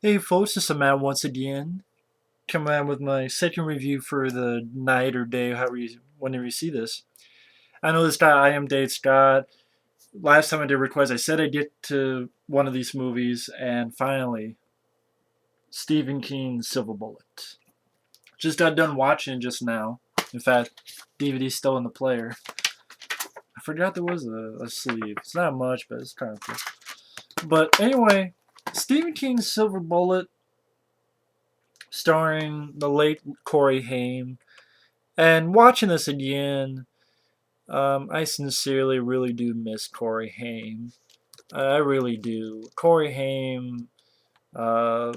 Hey folks, this is Matt once again. Coming out with my second review for the night or day, whenever you see this. I know this guy, iamdadescott. Last time I did request, I said I'd get to one of these movies, and finally, Stephen King's Silver Bullet. Just got done watching it just now. In fact, DVD's still in the player. I forgot there was a sleeve. It's not much, but it's kind of cool. But anyway, Stephen King's Silver Bullet, starring the late Corey Haim. And watching this again, I sincerely really do miss Corey Haim. I really do. Corey Haim, uh,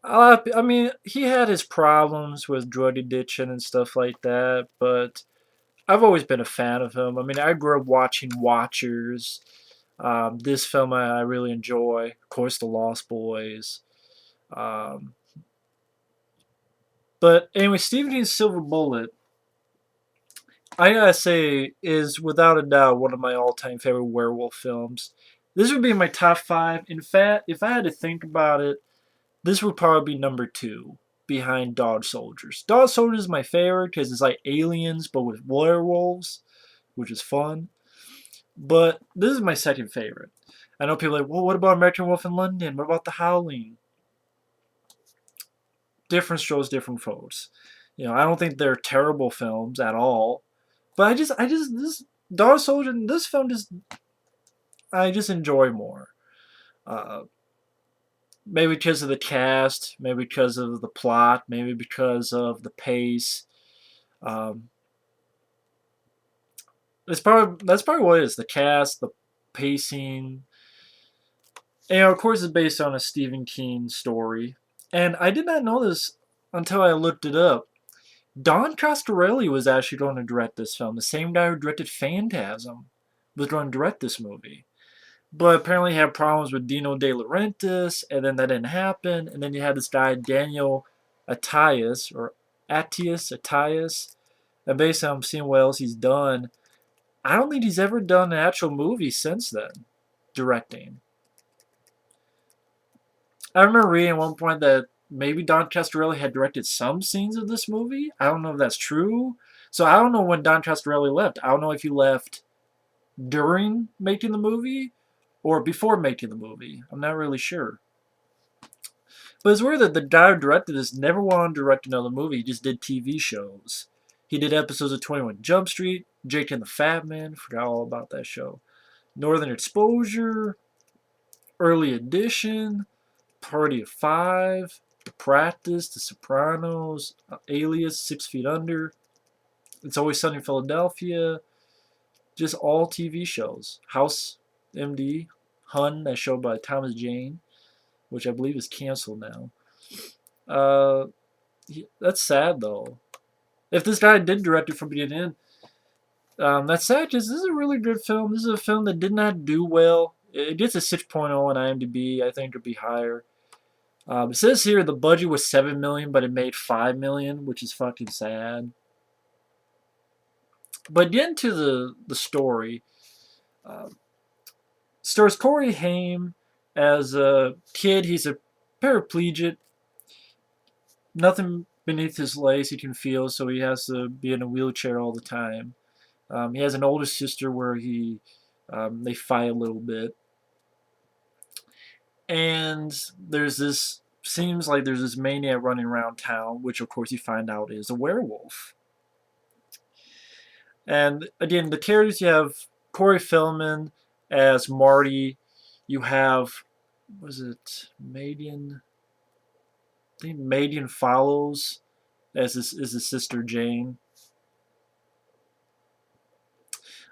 I mean, he had his problems with drug addiction and stuff like that, but I've always been a fan of him. I mean, I grew up watching Watchers. This film I really enjoy. Of course, The Lost Boys. Um, but anyway, Stephen King's Silver Bullet, I gotta say, is without a doubt one of my all-time favorite werewolf films. This would be in my top five. In fact, if I had to think about it, this would probably be number two behind Dog Soldiers. Dog Soldiers is my favorite because it's like aliens but with werewolves, which is fun. But this is my second favorite. I know people are like, well, what about American Wolf in London? What about The Howling? Different strokes, different folks. I don't think they're terrible films at all. But this Dog Soldier, this film I just enjoy more. Uh, Maybe because of the cast, maybe because of the plot, maybe because of the pace. Um, that's probably what it is. The cast, the pacing, and of course it's based on a Stephen King story. And I did not know this until I looked it up. Don Coscarelli was actually going to direct this film. The same guy who directed Phantasm was going to direct this movie. But apparently he had problems with Dino De Laurentiis, and then that didn't happen. And then you had this guy, Daniel Attias, or Attias. And based on seeing what else he's done, I don't think he's ever done an actual movie since then, directing. I remember reading at one point that maybe Don Coscarelli had directed some scenes of this movie. I don't know if that's true. So I don't know when Don Coscarelli left. I don't know if he left during making the movie or before making the movie. I'm not really sure. But it's weird that the guy who directed this never wanted to direct another movie. He just did TV shows. He did episodes of 21 Jump Street, Jake and the Fat Man, forgot all about that show. Northern Exposure, Early Edition, Party of Five, The Practice, The Sopranos, Alias, 6 Feet Under, It's Always Sunny in Philadelphia, just all TV shows. House MD, Hun, that show by Thomas Jane, which I believe is canceled now. Uh, that's sad though. If this guy did direct it from beginning to end, that's sad because this is a really good film. This is a film that did not do well. It gets a 6.0 on IMDb. I think it'd be higher. It says here the budget was $7 million, but it made $5 million, which is fucking sad. But getting to the story, uh, stars Corey Haim as a kid. He's a paraplegic. Nothing beneath his legs he can feel, so he has to be in a wheelchair all the time. He has an older sister where they fight a little bit, and seems like there's this maniac running around town, which of course you find out is a werewolf. And again, the characters, you have Corey Feldman as Marty. You have, was it Madian? I think Madian follows as his sister Jane.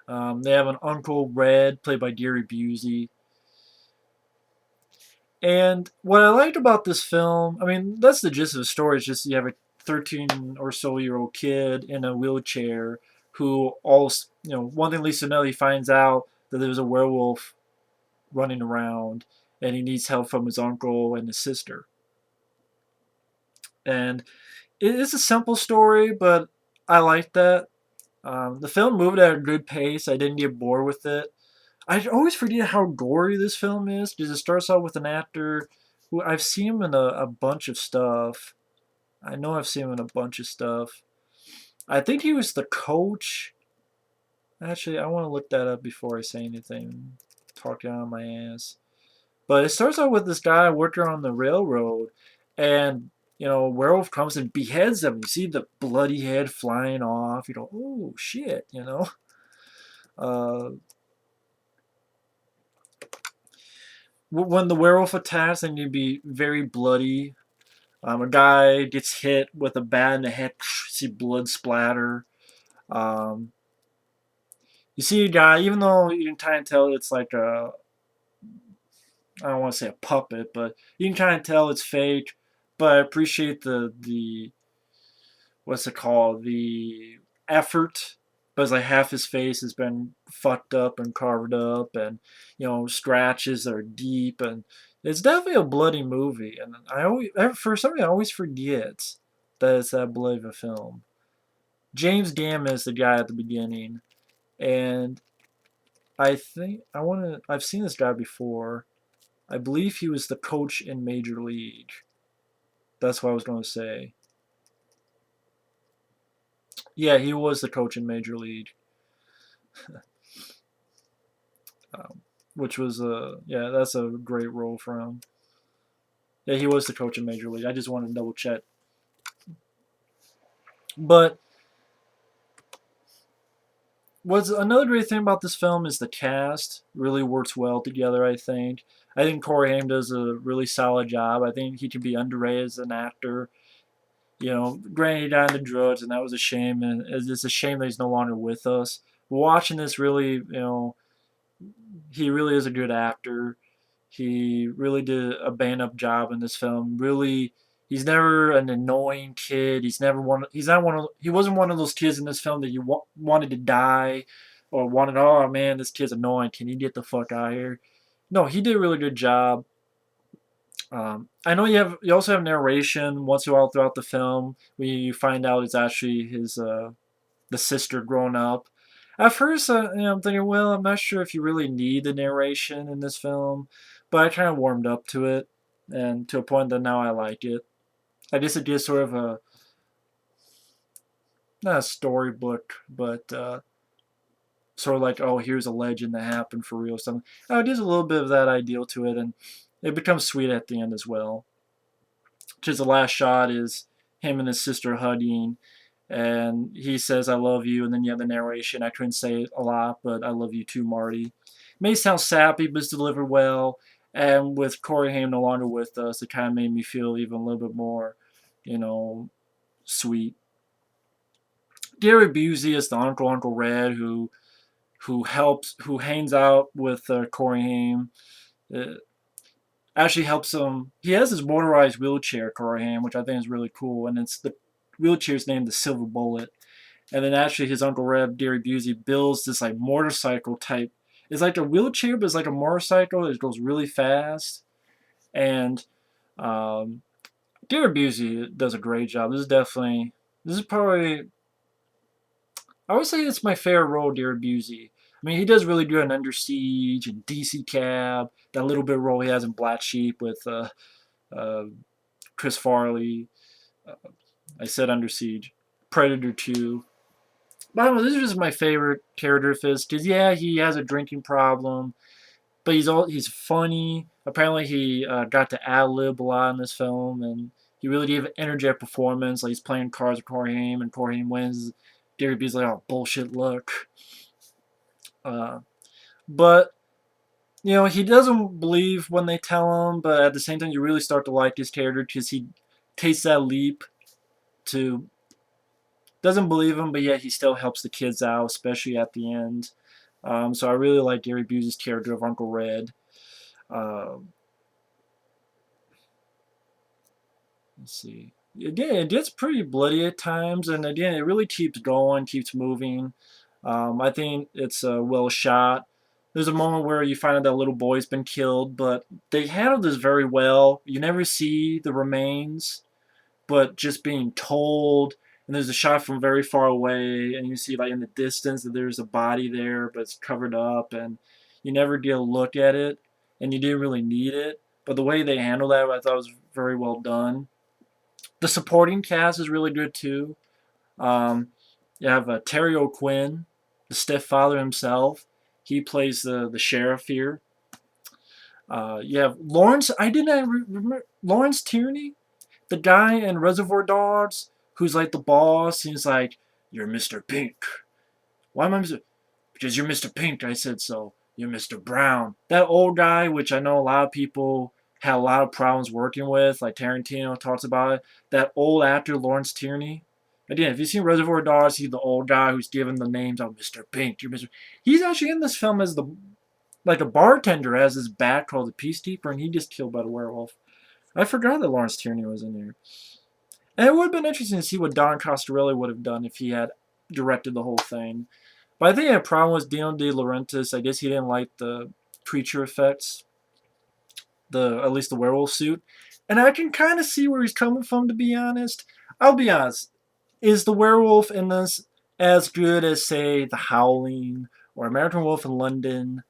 They have an Uncle Red, played by Gary Busey. And what I liked about this film, I mean, that's the gist of the story. It's just you have a 13 or so year old kid in a wheelchair who one thing leads to another. He finds out that there's a werewolf running around, and he needs help from his uncle and his sister. And it's a simple story, but I like that. The film moved at a good pace. I didn't get bored with it. I always forget how gory this film is because it starts out with an actor who I've seen him in a bunch of stuff. I know I've seen him in a bunch of stuff. I think he was the coach. Actually, I want to look that up before I say anything. Talking out of my ass. But it starts out with this guy working on the railroad, and Werewolf comes and beheads him. You see the bloody head flying off. You know, oh shit. Uh, when the werewolf attacks, then you'd be very bloody. A guy gets hit with a bat in the head. See blood splatter. Um, you see a guy, even though you can kind of tell it's like I don't want to say a puppet, but you can kind of tell it's fake. But I appreciate the what's it called, the effort. But it's like half his face has been fucked up and carved up, and scratches are deep, and it's definitely a bloody movie. And I always, for some reason, I always forget that it's that bloody of a film. James Gammon is the guy at the beginning, and I think I've seen this guy before. I believe he was the coach in Major League. That's what I was going to say. Yeah, he was the coach in Major League, which was yeah, that's a great role for him. Yeah, he was the coach in Major League. I just wanted to double check. But what's another great thing about this film is the cast really works well together. I think Corey Haim does a really solid job. I think he can be underrated as an actor. Granted, he died in the drugs, and that was a shame. And it's a shame that he's no longer with us. But watching this, really, he really is a good actor. He really did a bang-up job in this film. Really, he's never an annoying kid. He's never one. He's not one of. He wasn't one of those kids in this film that you wanted to die, or wanted. Oh man, this kid's annoying. Can you get the fuck out of here? No, he did a really good job. I know you also have narration once in a while throughout the film when you find out it's actually his the sister grown up. At first, I'm thinking, well, I'm not sure if you really need the narration in this film, but I kind of warmed up to it, and to a point that now I like it. I guess it gives sort of a not a storybook, but sort of like, oh, here's a legend that happened for real. Something. It gives a little bit of that ideal to it, and it becomes sweet at the end as well. Because the last shot is him and his sister hugging, and he says, "I love you," and then you have the narration. I couldn't say it a lot, but I love you too, Marty. It may sound sappy, but it's delivered well. And with Corey Haim no longer with us, it kind of made me feel even a little bit more, you know, sweet. Gary Busey is the Uncle Red who hangs out with Corey Haim. Uh, Actually helps him. He has his motorized wheelchair, Corey Haim, which I think is really cool, and it's the wheelchair's named the Silver Bullet. And then actually his Uncle Red, Gary Busey, builds this like motorcycle type. It's like a wheelchair, but it's like a motorcycle. It goes really fast. And um, Gary Busey does a great job. This is probably, I would say it's my favorite role, Gary Busey. I mean, he does really good in Under Siege and DC Cab, that little bit of role he has in Black Sheep with uh, Chris Farley. Uh, I said Under Siege. Predator 2. But I don't know, this is just my favorite character of his because yeah, he has a drinking problem, but he's funny. Apparently, he got to ad lib a lot in this film, and he really gave an energetic performance. Like he's playing cards with Corey Haim, and Corey Haim wins. Gary Busey's like, "Oh bullshit, look." Uh, but he doesn't believe when they tell him, but at the same time, you really start to like his character because he takes that leap to doesn't believe him, but yet he still helps the kids out, especially at the end. So I really like Gary Busey's character of Uncle Red. Um, let's see. Again, it gets pretty bloody at times, and again, it really keeps going, keeps moving. I think it's well shot. There's a moment where you find out that little boy's been killed, but they handled this very well. You never see the remains, but just being told. And there's a shot from very far away, and you see like in the distance that there's a body there, but it's covered up, and you never get a look at it, and you didn't really need it. But the way they handled that, I thought was very well done. The supporting cast is really good too. Um, you have Terry O'Quinn, the stepfather himself. He plays the sheriff here. You have Lawrence. I didn't remember Lawrence Tierney, the guy in Reservoir Dogs, who's like the boss. He's like, "You're Mr. Pink. Why am I Mr. Because you're Mr. Pink." I said so. You're Mr. Brown. That old guy, which I know a lot of people had a lot of problems working with, like Tarantino talks about it. That old actor, Lawrence Tierney. Again, if you've seen Reservoir Dogs, he's the old guy who's given the names of Mr. Pink. You're Mr. He's actually in this film as the like a bartender has his back called the Peacekeeper, and he gets killed by the werewolf. I forgot that Lawrence Tierney was in here. And it would have been interesting to see what Don Coscarelli would have done if he had directed the whole thing. But I think the problem was Dino De Laurentiis. I guess he didn't like the creature effects, at least the werewolf suit. And I can kind of see where he's coming from, to be honest. I'll be honest. Is the werewolf in this as good as, say, The Howling or American Wolf in London?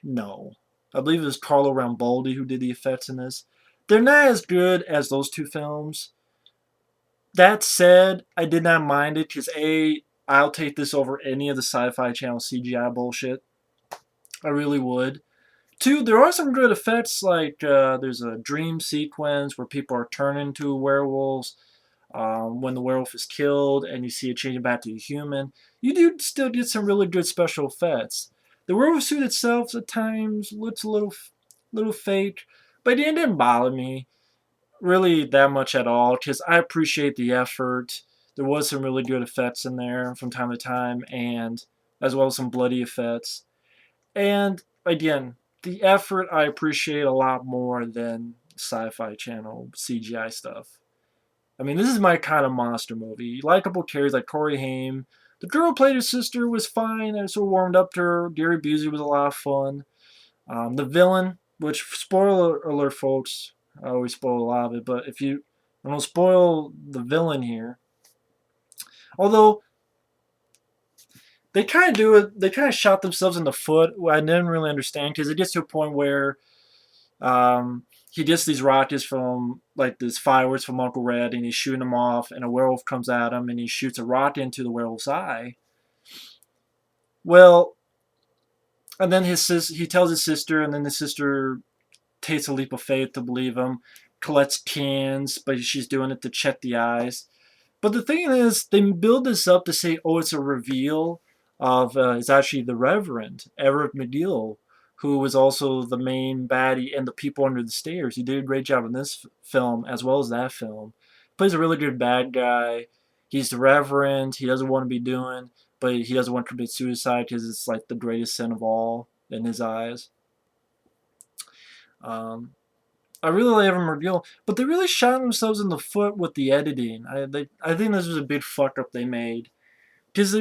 No. I believe it was Carlo Rambaldi who did the effects in this. They're not as good as those two films. That said, I did not mind it because I'll take this over any of the Sci-Fi Channel CGI bullshit. I really would. Two, there are some good effects, like there's a dream sequence where people are turned into werewolves when the werewolf is killed and you see it changing back to a human. You do still get some really good special effects. The werewolf suit itself at times looks a little fake, but it didn't bother me really that much at all because I appreciate the effort. There was some really good effects in there from time to time, and as well as some bloody effects. And again, the effort I appreciate a lot more than Sci-Fi Channel CGI stuff. I mean, this is my kind of monster movie. Likeable characters like Corey Haim. The girl who played his sister was fine. I sort of warmed up to her. Gary Busey was a lot of fun. The villain, which spoiler alert, folks, I always spoil a lot of it, but if you, I don't spoil the villain here. Although they kind of do it, they kind of shot themselves in the foot. I didn't really understand because it gets to a point where he gets these rockets from like these fireworks from Uncle Red, and he's shooting them off, and a werewolf comes at him, and he shoots a rocket into the werewolf's eye. Well, and then he tells his sister, and then the sister takes a leap of faith to believe him, collects cans, but she's doing it to check the eyes. But the thing is, they build this up to say, oh, it's a reveal of it's actually the Reverend Everett McGill, who was also the main baddie in The People Under the Stairs. He did a great job in this film as well as that film. Plays a really good bad guy. He's the Reverend. He doesn't want to be doing, but he doesn't want to commit suicide because it's like the greatest sin of all in his eyes. Um, I really like Everett McGill, but they really shot themselves in the foot with the editing. I think this was a big fuck up they made because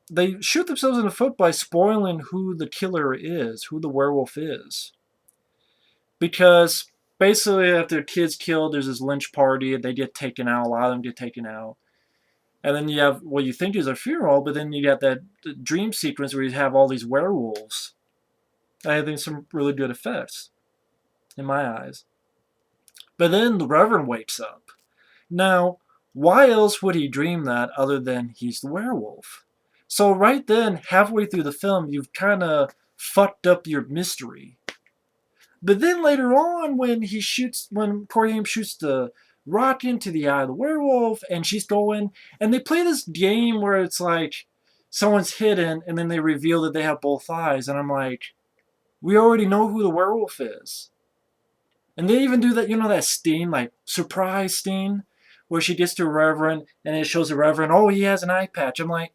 they shoot themselves in the foot by spoiling who the killer is, who the werewolf is. Because basically, after their kid's killed, there's this lynch party, and they get taken out. A lot of them get taken out. And then you have what you think is a funeral, but then you got that dream sequence where you have all these werewolves. I think some really good effects, in my eyes. But then the Reverend wakes up. Now, why else would he dream that other than he's the werewolf? So right then, halfway through the film, you've kind of fucked up your mystery. But then later on, when Corey Haim shoots the rock into the eye of the werewolf, and she's going, and they play this game where it's like someone's hidden, and then they reveal that they have both eyes, and I'm like, we already know who the werewolf is. And they even do that, that scene, like surprise scene, where she gets to a Reverend and it shows the Reverend, oh, he has an eye patch. I'm like,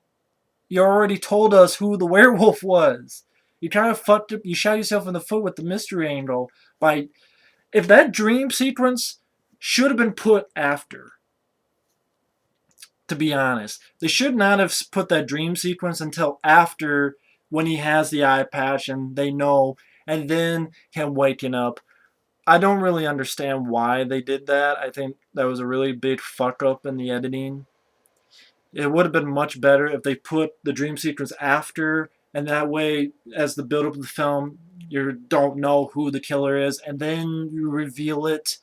you already told us who the werewolf was. You kind of fucked up, you shot yourself in the foot with the mystery angle by, if that dream sequence should have been put after, to be honest. They should not have put that dream sequence until after when he has the eye patch and they know, and then him waking up. I don't really understand why they did that. I think that was a really big fuck up in the editing. It would have been much better if they put the dream sequence after, and that way, as the build up of the film, you don't know who the killer is, and then you reveal it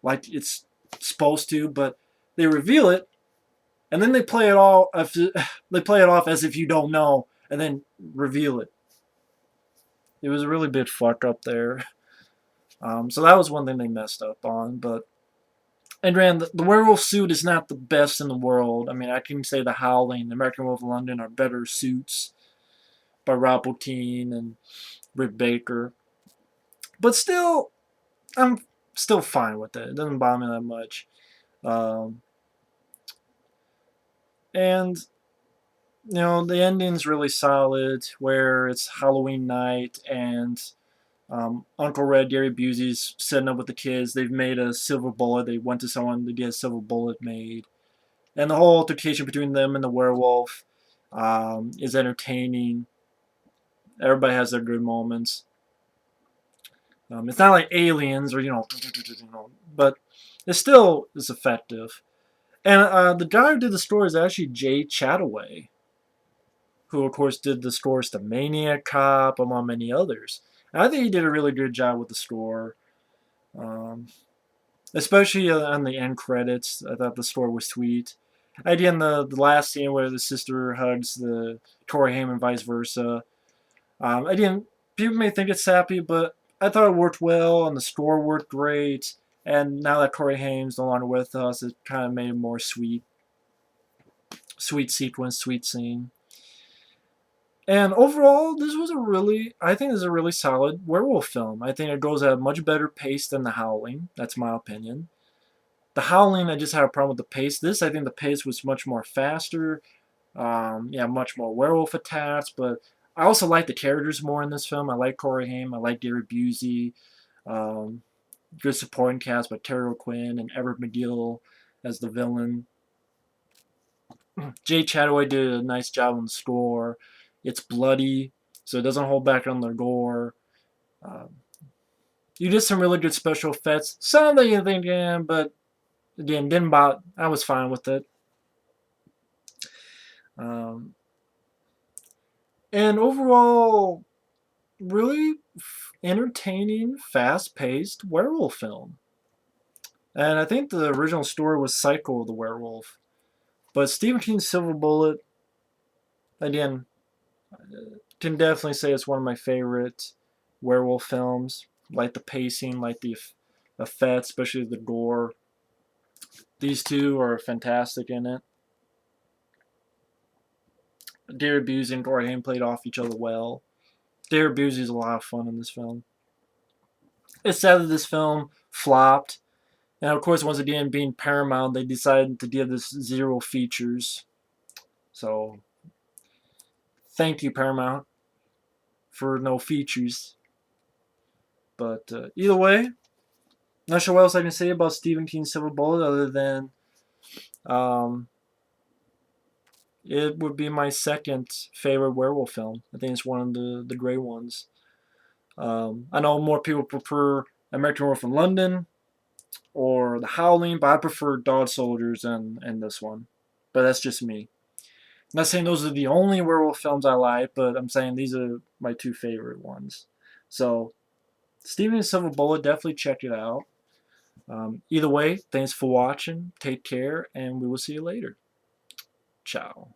like it's supposed to, but they reveal it, and then they play it all. They play it off as if you don't know, and then reveal it. It was a really bit fucked up there. So that was one thing they messed up on. But and Rand, the werewolf suit is not the best in the world. I mean, I can say the Howling, the American Wolf of London are better suits by Rob Bottin and Rick Baker. But still, I'm still fine with it. It doesn't bother me that much. Um, and the ending's really solid, where it's Halloween night and Uncle Red, Gary Busey's sitting up with the kids. They've made a silver bullet. They went to someone to get a silver bullet made. And the whole altercation between them and the werewolf is entertaining. Everybody has their good moments. It's not like Aliens or, but it still is effective. And the guy who did the story is actually Jay Chataway, who, of course, did the scores to Maniac Cop, among many others. And I think he did a really good job with the score. Especially on the end credits. I thought the score was sweet. Again, the last scene where the sister hugs the Corey Haim and vice versa. Again, people may think it's sappy, but I thought it worked well, and the score worked great. And now that Corey Haim's no longer with us, it kind of made a more sweet sequence, sweet scene. And overall, I think this is a really solid werewolf film. I think it goes at a much better pace than The Howling. That's my opinion. The Howling, I just had a problem with the pace. This, I think the pace was much more faster. Much more werewolf attacks, but I also like the characters more in this film. I like Corey Haim. I like Gary Busey. Good supporting cast by Terry Quinn and Everett McGill as the villain. Jay Chataway did a nice job on the score. It's bloody, so it doesn't hold back on the gore. You did some really good special effects. Some that you think, but again, didn't bother. I was fine with it. And overall, really entertaining, fast-paced werewolf film. And I think the original story was Cycle of the Werewolf. But Stephen King's Silver Bullet, again, can definitely say it's one of my favorite werewolf films. Like the pacing, like the effects, especially the gore. These two are fantastic in it. Gary Busey and Gore Haim played off each other well. Gary Busey is a lot of fun in this film. It's sad that this film flopped. And of course, once again, being Paramount, they decided to give this 0 features. So, thank you, Paramount, for no features. But either way, not sure what else I can say about Stephen King's Silver Bullet other than it would be my second favorite werewolf film. I think it's one of the great ones. I know more people prefer American Werewolf in London or The Howling, but I prefer Dog Soldiers and this one. But that's just me. I'm not saying those are the only werewolf films I like, but I'm saying these are my 2 favorite ones. So, Stephen Silver Bullet, definitely check it out. Either way, thanks for watching. Take care, and we will see you later. Ciao.